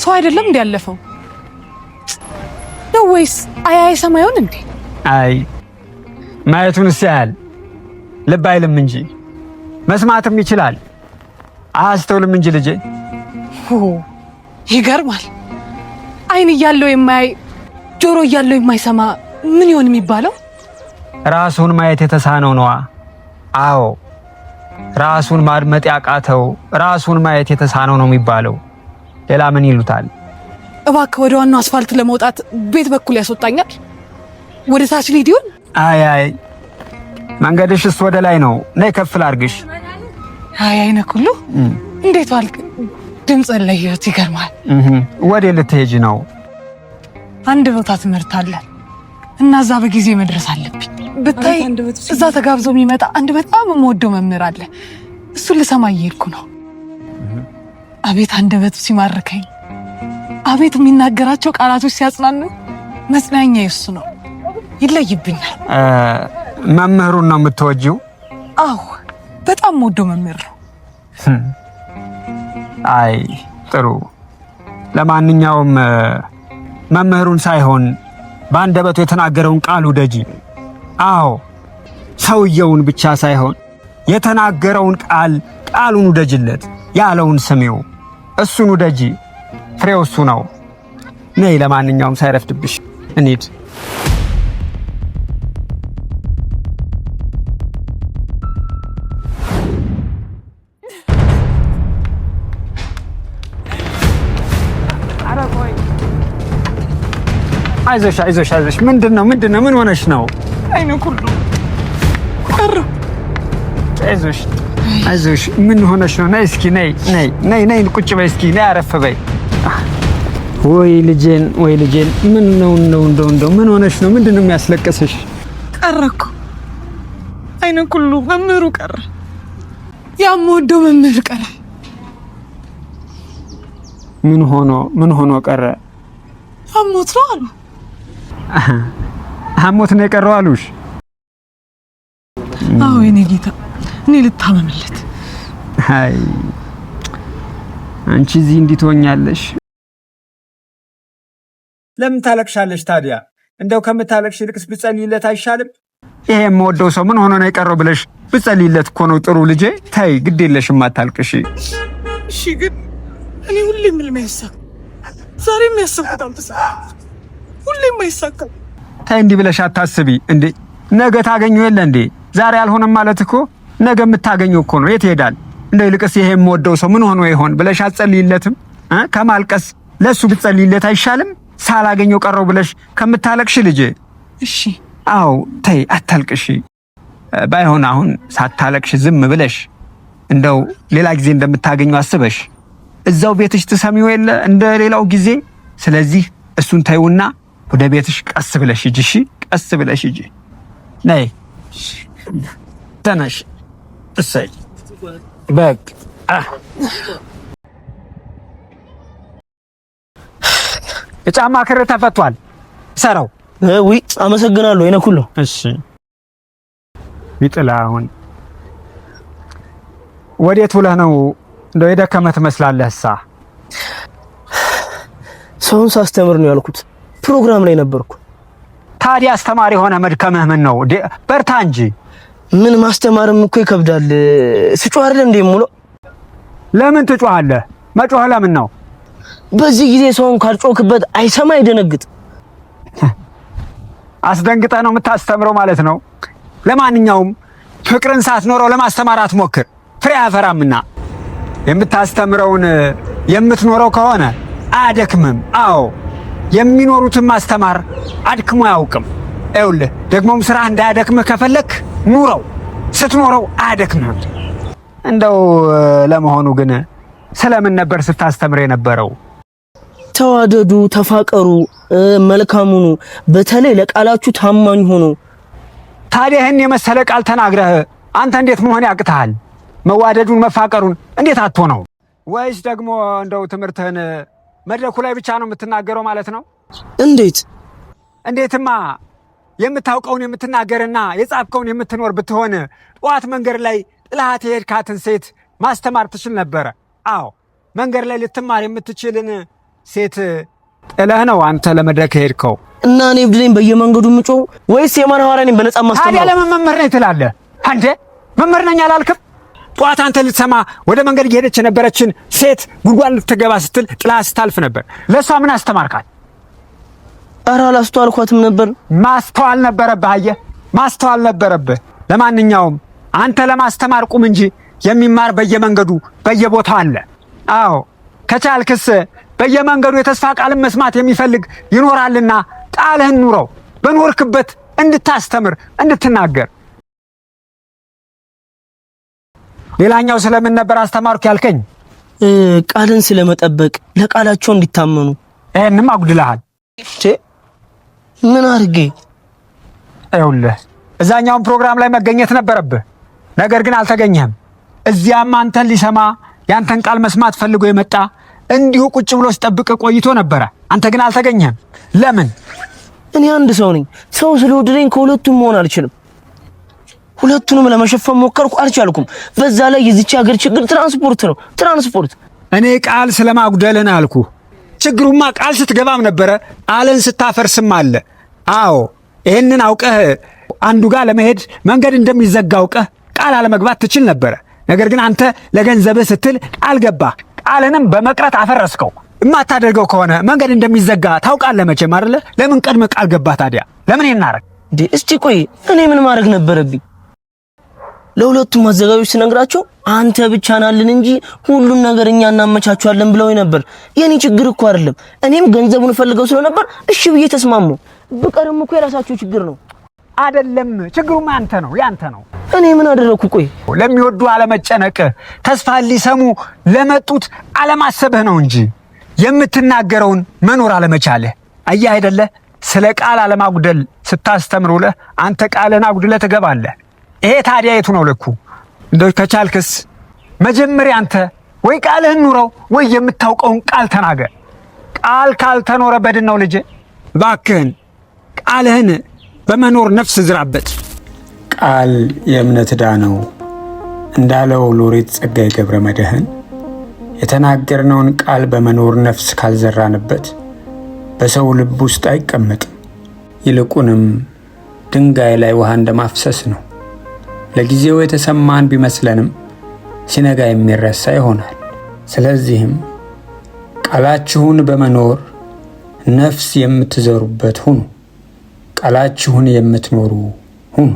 ሰው አይደለም እንዴ ያለፈው ነው ወይስ አይ ሰማዩን እንዴ? አይ ማየቱን ሲያል ልብ አይልም እንጂ መስማትም ይችላል። አስተውልም እንጂ ልጄ። ይገርማል። አይን እያለው የማይ ጆሮ እያለው የማይሰማ ምን ይሆን የሚባለው? ራሱን ማየት የተሳነው ነዋ። አዎ ራሱን ማድመጥ ያቃተው ራሱን ማየት የተሳነው ነው የሚባለው። ሌላ ምን ይሉታል? እባክህ ወደ ዋናው አስፋልት ለመውጣት ቤት በኩል ያስወጣኛል። ወደ ታች ልሂድ ይሆን? አይ መንገድሽስ ወደ ላይ ነው። ነይ ከፍ ላድርግሽ። አይነ ኩሉ እንዴት ዋልክ? ድምጽ ለየት ይገርማል። ወዴት ልትሄጂ ነው? አንድ ቦታ ትምህርት አለ እና እዛ በጊዜ መድረስ አለብኝ። ብታይ እዛ ተጋብዞ የሚመጣ አንድ በጣም የምወደው መምህር አለ። እሱን ልሰማ እየሄድኩ ነው። አቤት አንደበቱ ሲማርከኝ፣ አቤት የሚናገራቸው ቃላቶች ሲያጽናኑ። መጽናኛ እሱ ነው። ይለይብኛል። መምህሩን ነው የምትወጂው? አዎ በጣም የምወደው መምህር ነው። አይ ጥሩ። ለማንኛውም መምህሩን ሳይሆን በአንደበቱ የተናገረውን ቃል ውደጂ። አዎ ሰውየውን ብቻ ሳይሆን የተናገረውን ቃሉን ውደጅለት። ያለውን ስሚው፣ እሱን ውደጂ። ፍሬው እሱ ነው። ነይ ለማንኛውም ሳይረፍድብሽ እንሂድ። አይዞሽ። ምንድነው? ምን ሆነሽ ነው? አይነ ኩሉ ቀረ። አይዞሽ። ምን ሆነሽ ነው? ነይ እስኪ ነይ ቁጭ በይ እስኪ። ነይ አረፍ በይ። ወይ ልጄን ምን ነው እንደው ምን ሆነሽ ነው? ምንድነው የሚያስለቅስሽ? ቀረ እኮ አይነ ኩሉ መምህሩ ቀረ። የምወደው መምህር ቀረ። ምን ሆኖ ቀረ? አሞት ነው አሉ። አሞት ነው የቀረው አሉሽ? አዎ የኔ ጌታ፣ እኔ ልታመምለት። አይ አንቺ እዚህ እንዴት ሆኛለሽ? ለምን ታለቅሻለሽ ታዲያ? እንደው ከምታለቅሽ ይልቅስ ብጸልይለት አይሻልም? ይሄ የምወደው ሰው ምን ሆኖ ነው የቀረው ብለሽ ብጸልይለት እኮ ነው ጥሩ ልጄ። ተይ ግድ የለሽም አታልቅሽ። እሺ ግን እኔ ሁሌም ምንም አይሳካ። ዛሬም ያሰብኩት አልተሳካ። ሁሌም አይሳካ። ተይ እንዲህ ብለሽ አታስቢ እንዴ። ነገ ታገኘው የለ እንዴ? ዛሬ አልሆነም ማለት እኮ ነገ የምታገኘው እኮ ነው። የት ይሄዳል? እንደው ይልቅስ ይሄ የምወደው ሰው ምን ሆኖ ይሆን ብለሽ አትጸልይለትም? ከማልቀስ ለሱ ብትጸልይለት አይሻልም? ሳላገኘው ቀረው ብለሽ ከምታለቅሽ ልጄ። እሺ አው ተይ አታልቅሽ። ባይሆን አሁን ሳታለቅሽ ዝም ብለሽ እንደው ሌላ ጊዜ እንደምታገኘው አስበሽ እዛው ቤትሽ ትሰሚው የለ እንደ ሌላው ጊዜ። ስለዚህ እሱን ተይውና ወደ ቤትሽ ቀስ ብለሽ ሂጂ። እሺ ቀስ ብለሽ ሂጂ። ነይ ተነሽ። እሰይ በቃ የጫማ ክር ተፈቷል። ሰራው ወይ አመሰግናለሁ። አይነ ኩሉ እሺ ቢጥላ አሁን ወዴት ውለህ ነው? እንደው የደከመህ ትመስላለህሳ። ሰውን ሳስተምር ነው ያልኩት። ፕሮግራም ላይ ነበርኩ። ታዲያ አስተማሪ ሆነ መድከምህ ምን ነው? በርታ እንጂ። ምን ማስተማርም እኮ ይከብዳል። ስጮህ አይደል እንዴ ሙሉ? ለምን ትጮሃለህ? መጮህ ለምን ነው? በዚህ ጊዜ ሰውን ካልጮክበት አይሰማ አይደነግጥ። አስደንግጠህ ነው የምታስተምረው ማለት ነው። ለማንኛውም ፍቅርን ሳትኖረው ለማስተማር አትሞክር፣ ፍሬ አያፈራምና። የምታስተምረውን የምትኖረው ከሆነ አያደክምም። አዎ የሚኖሩትን ማስተማር አድክሞ አያውቅም። ይኸውልህ ደግሞም ስራ እንዳያደክምህ ከፈለክ ኑረው። ስትኖረው አያደክምህም። እንደው ለመሆኑ ግን ስለምን ነበር ስታስተምር የነበረው? ተዋደዱ፣ ተፋቀሩ፣ መልካም ሁኑ፣ በተለይ ለቃላችሁ ታማኝ ሁኑ። ታዲያ ይህን የመሰለ ቃል ተናግረህ አንተ እንዴት መሆን ያቅተሃል? መዋደዱን መፋቀሩን እንዴት አትሆነው? ወይስ ደግሞ እንደው ትምህርትህን መድረኩ ላይ ብቻ ነው የምትናገረው ማለት ነው? እንዴትማ የምታውቀውን የምትናገርና የጻፍከውን የምትኖር ብትሆን ጠዋት መንገድ ላይ ጥላት የሄድካትን ሴት ማስተማር ትችል ነበረ። አዎ መንገድ ላይ ልትማር የምትችልን ሴት ጥለህ ነው አንተ ለመድረክ ሄድከው እና እኔ ብድለኝ በየመንገዱ ምጮው ወይስ የማን ሐዋርያ ነኝ በነጻ ማስተማር? ታዲያ ለምን መምህር ነኝ ትላለህ አንተ? መምህር ነኝ አላልክም? ጧት አንተ ልትሰማ ወደ መንገድ እየሄደች የነበረችን ሴት ጉድጓድ ልትገባ ስትል ጥላ ስታልፍ ነበር። ለሷ ምን አስተማርካት? ኧረ አላስተዋልኳትም ነበር። ማስተዋል ነበረብህ። አየህ፣ ማስተዋል ነበረብህ። ለማንኛውም አንተ ለማስተማር ቁም እንጂ የሚማር በየመንገዱ በየቦታው አለ። አዎ ከቻልክስ በየመንገዱ የተስፋ ቃልን መስማት የሚፈልግ ይኖራልና ቃልህን ኑረው፣ በኖርክበት እንድታስተምር እንድትናገር። ሌላኛው ስለምን ነበር አስተማርኩ ያልከኝ? ቃልን ስለመጠበቅ፣ ለቃላቸው እንዲታመኑ። ይሄንም አጉድለሃል። ምን አድርጌ? ይኸውልህ እዛኛውን ፕሮግራም ላይ መገኘት ነበረብህ፣ ነገር ግን አልተገኘህም። እዚያም አንተን ሊሰማ ያንተን ቃል መስማት ፈልጎ የመጣ እንዲሁ ቁጭ ብሎ ሲጠብቅ ቆይቶ ነበረ። አንተ ግን አልተገኘህም። ለምን? እኔ አንድ ሰው ነኝ። ሰው ስለወደደኝ ከሁለቱም መሆን አልችልም። ሁለቱንም ለመሸፈን ሞከርኩ፣ አልቻልኩም። በዛ ላይ የዚች ሀገር ችግር ትራንስፖርት ነው። ትራንስፖርት። እኔ ቃል ስለማጉደልን አልኩ። ችግሩማ ቃል ስትገባም ነበረ፣ ቃልን ስታፈርስም አለ። አዎ ይህንን አውቀህ አንዱ ጋር ለመሄድ መንገድ እንደሚዘጋ አውቀህ ቃል አለመግባት ትችል ነበረ። ነገር ግን አንተ ለገንዘብህ ስትል ቃል ገባህ። ቃልንም በመቅረት አፈረስከው። የማታደርገው ከሆነ መንገድ እንደሚዘጋ ታውቃለህ መቼም አይደለ? ለምን ቀድመህ ቃል ገባህ ታዲያ? ለምን ይናረግ እንዴ? እስቲ ቆይ እኔ ምን ማድረግ ነበረብኝ? ለሁለቱም አዘጋጆች ስነግራቸው አንተ ብቻ ናልን እንጂ ሁሉን ነገር እኛ እናመቻቸዋለን ብለው ነበር። የኔ ችግር እኮ አይደለም። እኔም ገንዘቡን ፈልገው ስለነበር እሺ ብዬ ተስማሙ። በቀርም እኮ የራሳቸው ችግር ነው አይደለም። ችግሩማ ያንተ ነው፣ ያንተ ነው። እኔ ምን አደረኩ? ቆይ ለሚወዱ አለመጨነቅ፣ ተስፋ ሊሰሙ ለመጡት አለማሰብህ ነው እንጂ የምትናገረውን መኖር አለመቻልህ። አየህ አይደለ? ስለ ቃል አለማጉደል ስታስተምር ውለህ አንተ ቃልን አጉድለህ ትገባለህ። ይሄ ታዲያ የቱ ነው ልኩ? እንደው ከቻልክስ መጀመሪያ አንተ ወይ ቃልህን ኑረው ወይ የምታውቀውን ቃል ተናገር። ቃል ካልተኖረ በድን ነው ልጄ። እባክህን ቃልህን በመኖር ነፍስ ዝራበት። ቃል የእምነት ዕዳ ነው እንዳለው ሎሬት ጸጋዬ ገብረ መድኅን የተናገርነውን ቃል በመኖር ነፍስ ካልዘራንበት በሰው ልብ ውስጥ አይቀመጥም። ይልቁንም ድንጋይ ላይ ውሃ እንደማፍሰስ ነው። ለጊዜው የተሰማን ቢመስለንም ሲነጋ የሚረሳ ይሆናል። ስለዚህም ቃላችሁን በመኖር ነፍስ የምትዘሩበት ሁኑ። ቃላችሁን የምትኖሩ ሁኑ።